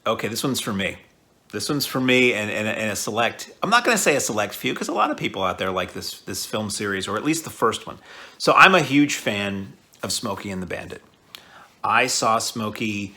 Okay, this one's for me. This one's for me and a select, I'm not going to say a select few, because a lot of people out there like this film series, or at least the first one. So I'm a huge fan of Smokey and the Bandit. I saw Smokey,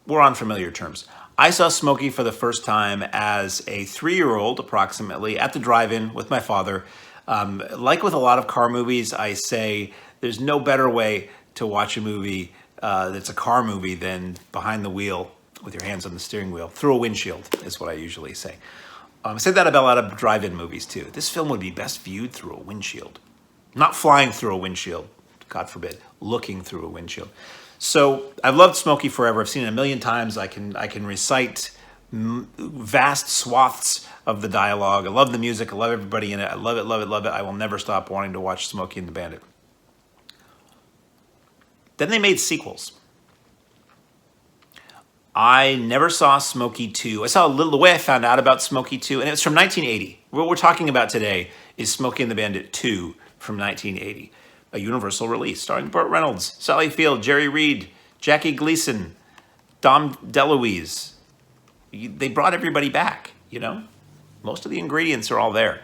we're on familiar terms. I saw Smokey for the first time as a 3-year-old, approximately, at the drive-in with my father. Like with a lot of car movies, I say there's no better way to watch a movie that's a car movie than behind the wheel with your hands on the steering wheel, through a windshield, is what I usually say. I say that about a lot of drive-in movies, too. This film would be best viewed through a windshield. Not flying through a windshield, God forbid, looking through a windshield. So I've loved Smokey forever. I've seen it a million times. I can recite vast swaths of the dialogue. I love the music. I love everybody in it. I love it, love it, love it. I will never stop wanting to watch Smokey and the Bandit. Then they made sequels. I never saw Smokey 2. I saw the way I found out about Smokey 2, and it's from 1980. What we're talking about today is Smokey and the Bandit 2 from 1980. A Universal release starring Burt Reynolds, Sally Field, Jerry Reed, Jackie Gleason, Dom DeLuise. They brought everybody back, you know? Most of the ingredients are all there.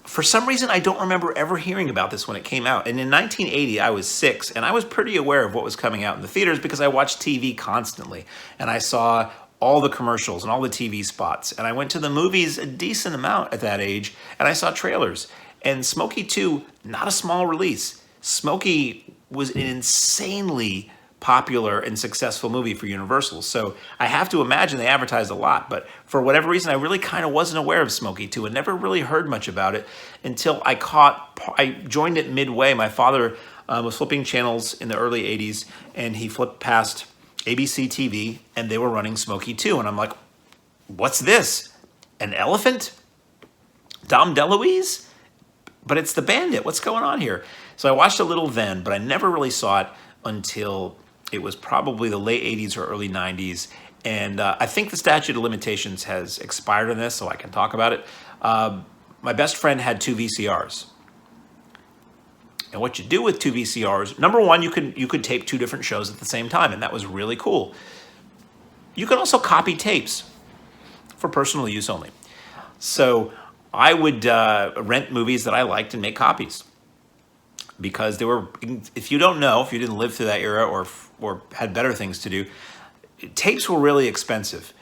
For some reason, I don't remember ever hearing about this when it came out. And in 1980, I was 6, and I was pretty aware of what was coming out in the theaters because I watched TV constantly. And I saw all the commercials and all the TV spots. And I went to the movies a decent amount at that age, and I saw trailers. And Smokey 2, not a small release. Smokey was an insanely popular and successful movie for Universal. So I have to imagine they advertised a lot, but for whatever reason, I really kind of wasn't aware of Smokey 2 and never really heard much about it until I joined it midway. My father was flipping channels in the early 80s, and he flipped past ABC TV, and they were running Smokey 2, and I'm like, what's this? An elephant? Dom DeLuise? But it's the Bandit. What's going on here? So I watched a little then, but I never really saw it until it was probably the late 80s or early 90s. And I think the statute of limitations has expired on this, so I can talk about it. My best friend had 2 VCRs. And what you do with 2 VCRs, number one, you could tape 2 different shows at the same time, and that was really cool. You can also copy tapes for personal use only. So I would rent movies that I liked and make copies. Because they were, if you don't know, if you didn't live through that era or had better things to do, tapes were really expensive.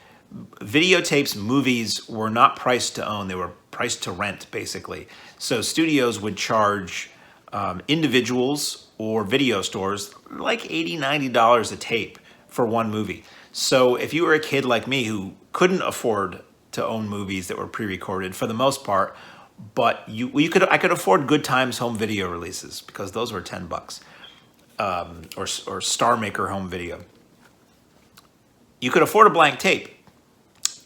Videotapes, movies were not priced to own. They were priced to rent, basically. So studios would charge individuals or video stores like $80, $90 a tape for one movie. So if you were a kid like me who couldn't afford to own movies that were pre-recorded for the most part, but I could afford Good Times home video releases because those were $10, or Star Maker home video. You could afford a blank tape.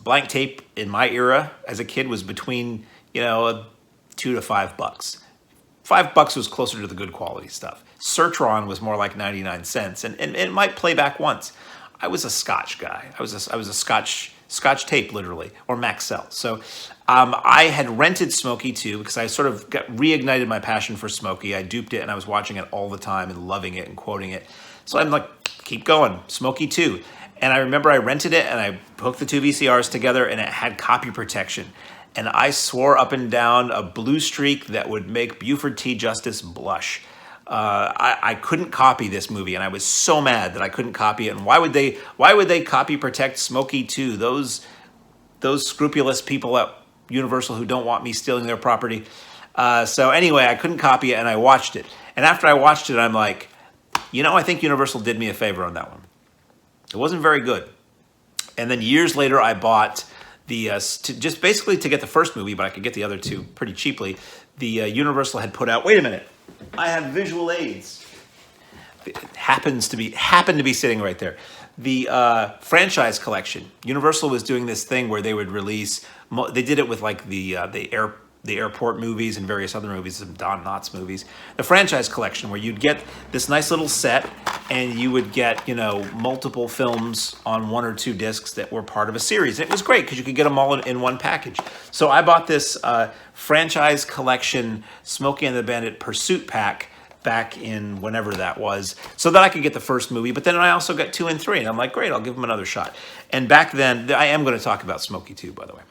Blank tape in my era as a kid was between $2 to $5. $5 was closer to the good quality stuff. Sertron was more like 99 cents, and it might play back once. I was a Scotch guy. I was a Scotch tape, literally, or Maxell. So I had rented Smokey 2 because I sort of reignited my passion for Smokey. I duped it, and I was watching it all the time and loving it and quoting it. So I'm like, keep going, Smokey 2. And I remember I rented it, and I hooked the 2 VCRs together, and it had copy protection. And I swore up and down a blue streak that would make Buford T. Justice blush. I couldn't copy this movie, and I was so mad that I couldn't copy it. And why would they copy protect Smokey 2? Those scrupulous people at Universal who don't want me stealing their property. So anyway, I couldn't copy it, and I watched it. And after I watched it, I'm like, I think Universal did me a favor on that one. It wasn't very good. And then years later, I bought just basically to get the first movie, but I could get the other 2 pretty cheaply. The Universal had put out. Wait a minute. I have visual aids. It happened to be sitting right there. The franchise collection. Universal was doing this thing where they would release. They did it with like the airport movies and various other movies, some Don Knotts movies. The franchise collection, where you'd get this nice little set, and you would get multiple films on 1 or 2 discs that were part of a series. And it was great because you could get them all in one package. So I bought this franchise collection Smokey and the Bandit Pursuit pack back in whenever that was, so that I could get the first movie. But then I also got 2 and 3, and I'm like, great, I'll give them another shot. And back then, I am going to talk about Smokey 2, by the way.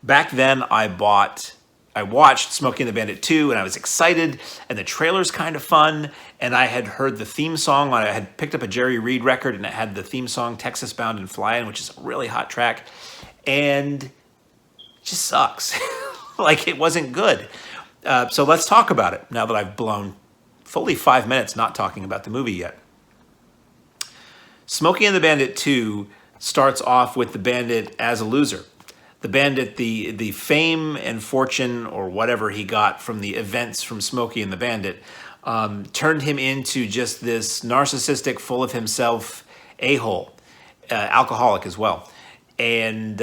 Back then, I watched Smokey and the Bandit 2, and I was excited, and the trailer's kind of fun, and I had heard the theme song. I had picked up a Jerry Reed record, and it had the theme song, Texas Bound and Flying, which is a really hot track, and it just sucks. Like, it wasn't good. So let's talk about it, now that I've blown fully 5 minutes not talking about the movie yet. Smokey and the Bandit 2 starts off with the Bandit as a loser. The Bandit, the fame and fortune or whatever he got from the events from Smokey and the Bandit turned him into just this narcissistic, full of himself a-hole, alcoholic as well. And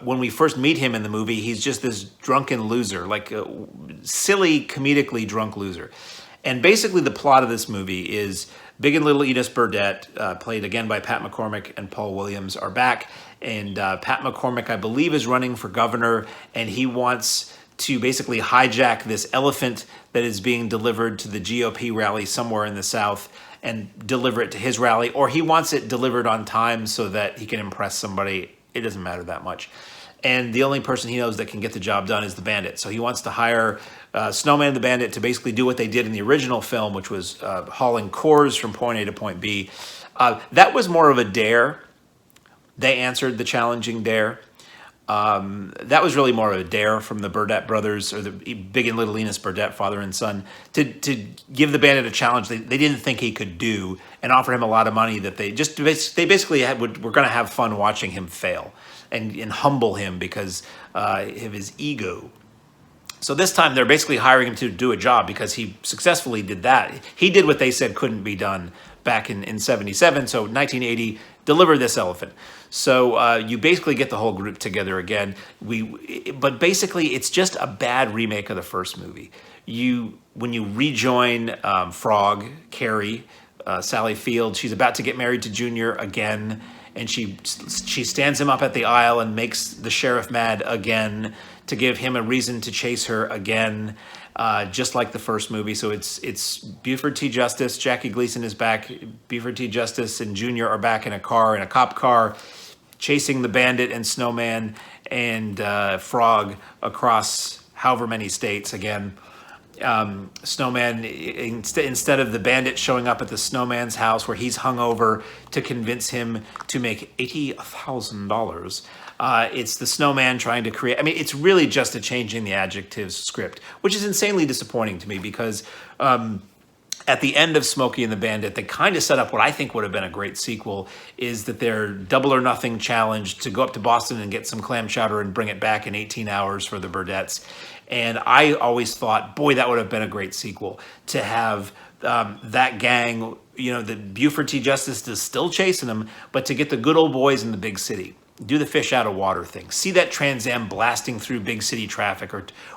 when we first meet him in the movie, he's just this drunken loser, like a silly, comedically drunk loser. And basically the plot of this movie is Big and Little Enos Burdett, played again by Pat McCormick and Paul Williams, are back. And Pat McCormick, I believe, is running for governor, and he wants to basically hijack this elephant that is being delivered to the GOP rally somewhere in the South and deliver it to his rally, or he wants it delivered on time so that he can impress somebody. It doesn't matter that much. And the only person he knows that can get the job done is the Bandit. So he wants to hire Snowman and the Bandit to basically do what they did in the original film, which was hauling cores from point A to point B. That was more of a dare. They answered the challenging dare. That was really more of a dare from the Burdett brothers, or the Big and Little Enos Burdett, father and son, to give the Bandit a challenge they didn't think he could do, and offer him a lot of money that they basically were going to have fun watching him fail and humble him because of his ego. So this time they're basically hiring him to do a job because he successfully did that. He did what they said couldn't be done back in 77. So 1980, deliver this elephant. So you basically get the whole group together again. But basically it's just a bad remake of the first movie. When you rejoin Frog, Carrie, Sally Field, she's about to get married to Junior again, and she stands him up at the aisle and makes the sheriff mad again to give him a reason to chase her again, just like the first movie. So it's Buford T. Justice, Jackie Gleason is back, Buford T. Justice and Junior are back in a cop car, chasing the Bandit and Snowman and Frog across however many states again. Snowman, instead of the Bandit showing up at the Snowman's house where he's hungover to convince him to make $80,000, it's the Snowman trying to create. I mean, it's really just a changing the adjectives script, which is insanely disappointing to me because at the end of Smokey and the Bandit, they kind of set up what I think would have been a great sequel, is that their double or nothing challenge to go up to Boston and get some clam chowder and bring it back in 18 hours for the Burdettes. And I always thought, boy, that would have been a great sequel to have that gang, the Buford T. Justice is still chasing them, but to get the good old boys in the big city. Do the fish out of water thing. See that Trans Am blasting through big city traffic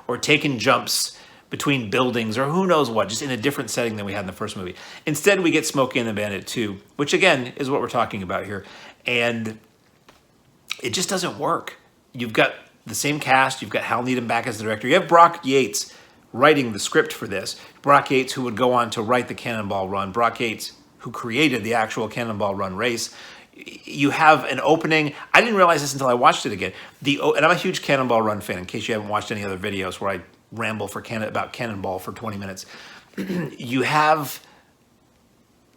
or taking jumps between buildings or who knows what, just in a different setting than we had in the first movie. Instead, we get Smokey and the Bandit 2, which again is what we're talking about here. And it just doesn't work. You've got the same cast. You've got Hal Needham back as the director. You have Brock Yates writing the script for this. Brock Yates, who would go on to write the Cannonball Run. Brock Yates, who created the actual Cannonball Run race. You have an opening. I didn't realize this until I watched it again. And I'm a huge Cannonball Run fan, in case you haven't watched any other videos where I ramble about Cannonball for 20 minutes. You have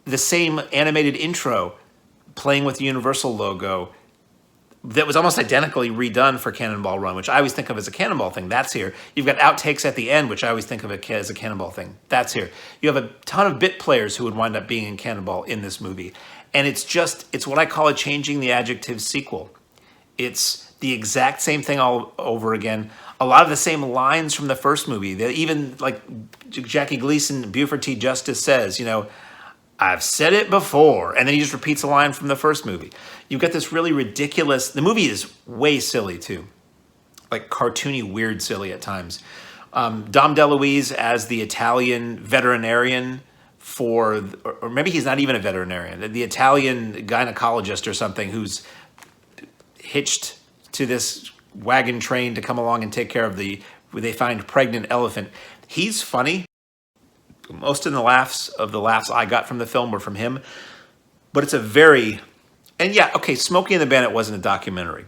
the same animated intro playing with the Universal logo that was almost identically redone for Cannonball Run, which I always think of as a Cannonball thing. That's here. You've got outtakes at the end, which I always think of as a Cannonball thing. That's here. You have a ton of bit players who would wind up being in Cannonball in this movie. And it's what I call a changing the adjective sequel. It's the exact same thing all over again. A lot of the same lines from the first movie. That even like Jackie Gleason, Buford T. Justice says, I've said it before. And then he just repeats a line from the first movie. You've got this really ridiculous, the movie is way silly too. Like cartoony, weird, silly at times. Dom DeLuise as the Italian veterinarian or maybe he's not even a veterinarian, the Italian gynecologist or something who's hitched to this wagon train to come along and take care of they find pregnant elephant. He's funny. Most of the laughs I got from the film were from him, but it's a very, and yeah, okay, Smokey and the Bandit wasn't a documentary.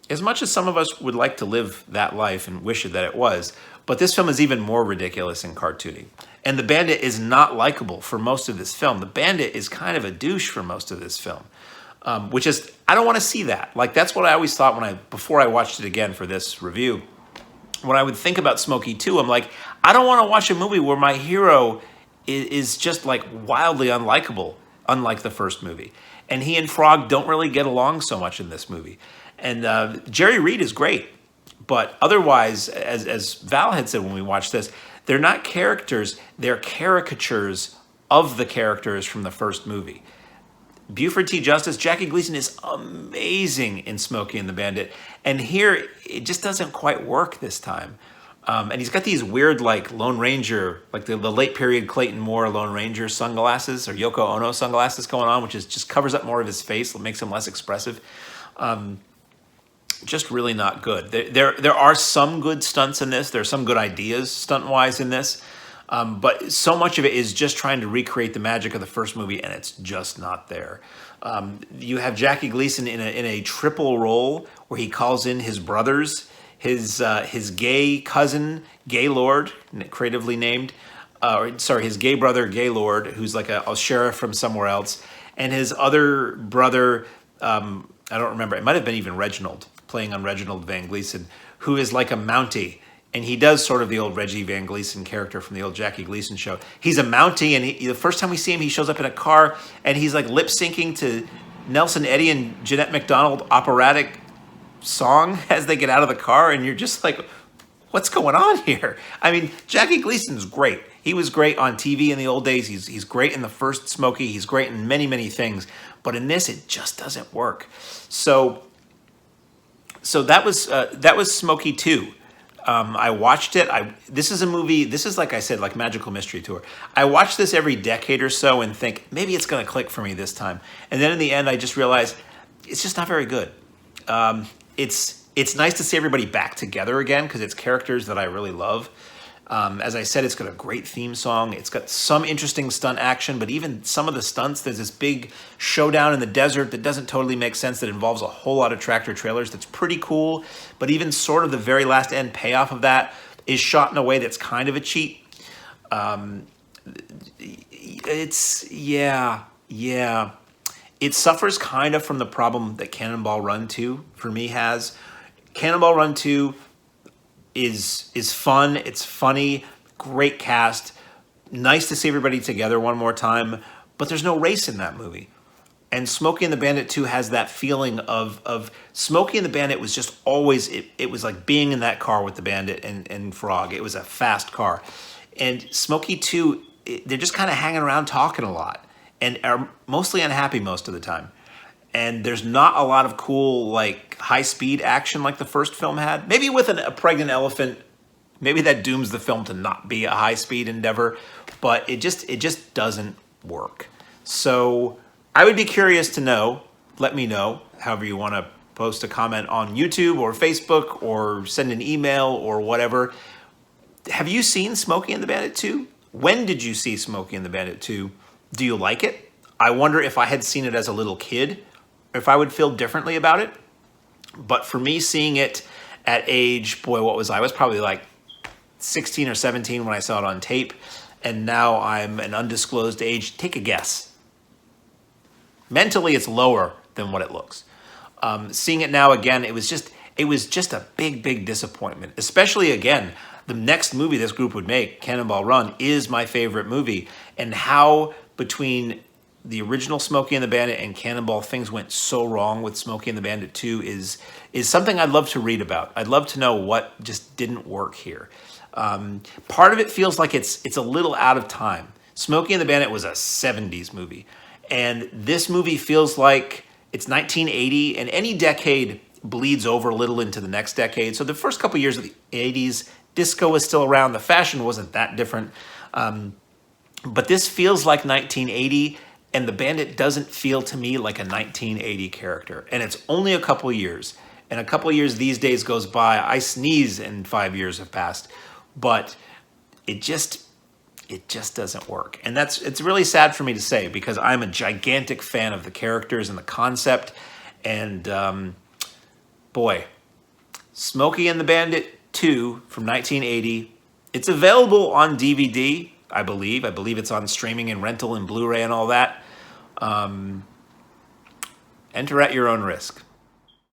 As much as some of us would like to live that life and wish that it was, but this film is even more ridiculous and cartoony. And the Bandit is not likable for most of this film. The Bandit is kind of a douche for most of this film, which is, I don't want to see that. Like, that's what I always thought before I watched it again for this review. When I would think about Smokey 2, I'm like, I don't want to watch a movie where my hero is just like wildly unlikable, unlike the first movie. And he and Frog don't really get along so much in this movie. And Jerry Reed is great, but otherwise, as Val had said when we watched this, they're not characters, they're caricatures of the characters from the first movie. Buford T. Justice, Jackie Gleason is amazing in Smokey and the Bandit, and here it just doesn't quite work this time. And he's got these weird, like, Lone Ranger, like the late period Clayton Moore Lone Ranger sunglasses, or Yoko Ono sunglasses going on, which is just covers up more of his face, makes him less expressive. Just really not good. There are some good stunts in this. There are some good ideas stunt-wise in this. But so much of it is just trying to recreate the magic of the first movie, and it's just not there. You have Jackie Gleason in a triple role where he calls in his brothers, his gay cousin, Gaylord, creatively named, his gay brother, Gaylord, who's like a sheriff from somewhere else, and his other brother, I don't remember, it might have been even Reginald, playing on Reginald Van Gleason, who is like a Mountie. And he does sort of the old Reggie Van Gleason character from the old Jackie Gleason show. He's a Mountie, and the first time we see him, he shows up in a car, and he's like lip-syncing to Nelson Eddy and Jeanette MacDonald operatic song as they get out of the car, and you're just like, what's going on here? I mean, Jackie Gleason's great. He was great on TV in the old days. He's great in the first Smokey. He's great in many, many things. But in this, it just doesn't work. So that was Smokey 2. I watched it. This is a movie, this is, like I said, like Magical Mystery Tour. I watch this every decade or so and think, maybe it's going to click for me this time. And then in the end, I just realized it's just not very good. It's nice to see everybody back together again because it's characters that I really love. As I said, it's got a great theme song. It's got some interesting stunt action, but even some of the stunts, there's this big showdown in the desert that doesn't totally make sense, that involves a whole lot of tractor trailers. That's pretty cool, but even sort of the very last end payoff of that is shot in a way that's kind of a cheat. It suffers kind of from the problem that Cannonball Run 2 for me has. Cannonball Run 2 is fun, it's funny, great cast, nice to see everybody together one more time, but there's no race in that movie. And Smokey and the Bandit 2 has that feeling of Smokey and the Bandit was just always, it was like being in that car with the Bandit and Frog. It was a fast car. And Smokey 2, they're just kind of hanging around talking a lot and are mostly unhappy most of the time. And there's not a lot of cool, like, high-speed action like the first film had. Maybe with a pregnant elephant, maybe that dooms the film to not be a high-speed endeavor, but it just doesn't work. So I would be curious to know, let me know, however you want to post a comment on YouTube or Facebook or send an email or whatever. Have you seen Smokey and the Bandit 2? When did you see Smokey and the Bandit 2? Do you like it? I wonder if I had seen it as a little kid, if I would feel differently about it. But for me, seeing it at age, boy, what was I? I was probably like 16 or 17 when I saw it on tape. And now I'm an undisclosed age. Take a guess. Mentally, it's lower than what it looks. Seeing it now again, it was just a big, big disappointment. Especially, again, the next movie this group would make, Cannonball Run, is my favorite movie. And how between the original Smokey and the Bandit and Cannonball, things went so wrong with Smokey and the Bandit 2 is something I'd love to read about. I'd love to know what just didn't work here. Part of it feels like it's a little out of time. Smokey and the Bandit was a 70s movie. And this movie feels like it's 1980, and any decade bleeds over a little into the next decade. So the first couple years of the 80s, disco was still around. The fashion wasn't that different. But this feels like 1980, and the Bandit doesn't feel to me like a 1980 character. And it's only a couple years. And a couple years these days goes by. I sneeze and 5 years have passed. But it just, it just doesn't work. And it's really sad for me to say, because I'm a gigantic fan of the characters and the concept. And boy, Smokey and the Bandit 2 from 1980. It's available on DVD, I believe. I believe it's on streaming and rental and Blu-ray and all that. Enter at your own risk.